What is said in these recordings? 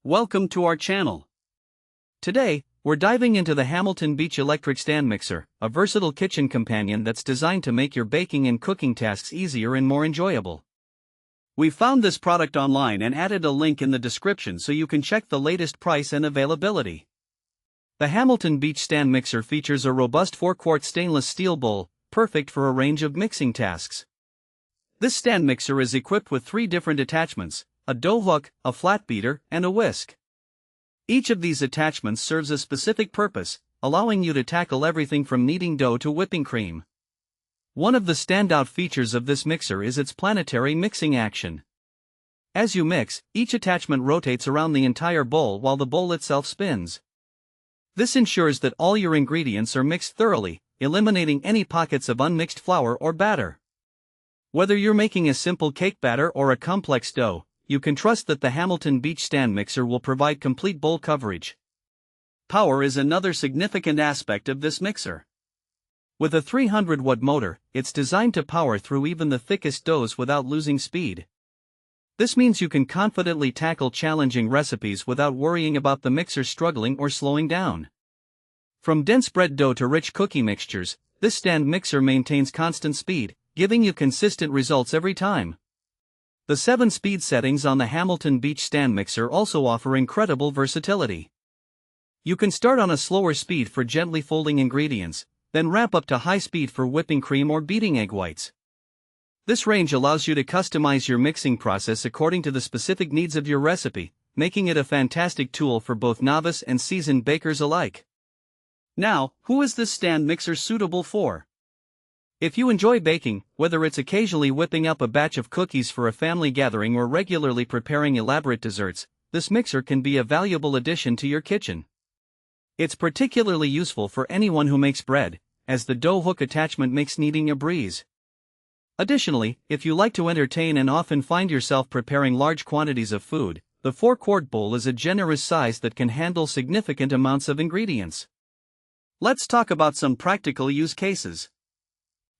Welcome to our channel. Today, we're diving into the Hamilton Beach Electric Stand Mixer, a versatile kitchen companion that's designed to make your baking and cooking tasks easier and more enjoyable. We found this product online and added a link in the description so you can check the latest price and availability. The Hamilton Beach Stand Mixer features a robust 4-quart stainless steel bowl, perfect for a range of mixing tasks. This stand mixer is equipped with 3 different attachments: a dough hook, a flat beater, and a whisk. Each of these attachments serves a specific purpose, allowing you to tackle everything from kneading dough to whipping cream. One of the standout features of this mixer is its planetary mixing action. As you mix, each attachment rotates around the entire bowl while the bowl itself spins. This ensures that all your ingredients are mixed thoroughly, eliminating any pockets of unmixed flour or batter. Whether you're making a simple cake batter or a complex dough, you can trust that the Hamilton Beach Stand Mixer will provide complete bowl coverage. Power is another significant aspect of this mixer. With a 300-watt motor, it's designed to power through even the thickest doughs without losing speed. This means you can confidently tackle challenging recipes without worrying about the mixer struggling or slowing down. From dense bread dough to rich cookie mixtures, this stand mixer maintains constant speed, giving you consistent results every time. The 7 speed settings on the Hamilton Beach Stand Mixer also offer incredible versatility. You can start on a slower speed for gently folding ingredients, then ramp up to high speed for whipping cream or beating egg whites. This range allows you to customize your mixing process according to the specific needs of your recipe, making it a fantastic tool for both novice and seasoned bakers alike. Now, who is this stand mixer suitable for? If you enjoy baking, whether it's occasionally whipping up a batch of cookies for a family gathering or regularly preparing elaborate desserts, this mixer can be a valuable addition to your kitchen. It's particularly useful for anyone who makes bread, as the dough hook attachment makes kneading a breeze. Additionally, if you like to entertain and often find yourself preparing large quantities of food, the 4-quart bowl is a generous size that can handle significant amounts of ingredients. Let's talk about some practical use cases.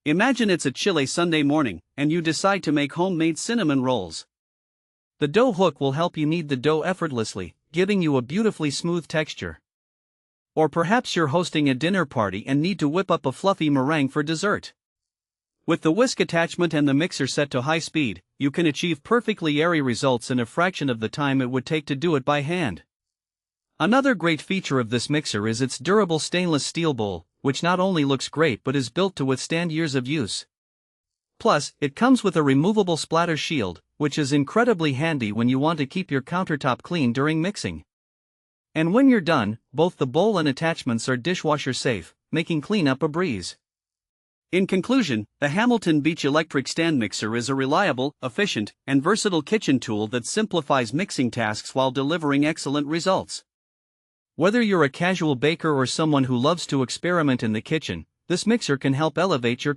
Imagine it's a chilly Sunday morning, and you decide to make homemade cinnamon rolls. The dough hook will help you knead the dough effortlessly, giving you a beautifully smooth texture. Or perhaps you're hosting a dinner party and need to whip up a fluffy meringue for dessert. With the whisk attachment and the mixer set to high speed, you can achieve perfectly airy results in a fraction of the time it would take to do it by hand. Another great feature of this mixer is its durable stainless steel bowl, which not only looks great but is built to withstand years of use. Plus, it comes with a removable splatter shield, which is incredibly handy when you want to keep your countertop clean during mixing. And when you're done, both the bowl and attachments are dishwasher safe, making cleanup a breeze. In conclusion, the Hamilton Beach Electric Stand Mixer is a reliable, efficient, and versatile kitchen tool that simplifies mixing tasks while delivering excellent results. Whether you're a casual baker or someone who loves to experiment in the kitchen, this mixer can help elevate your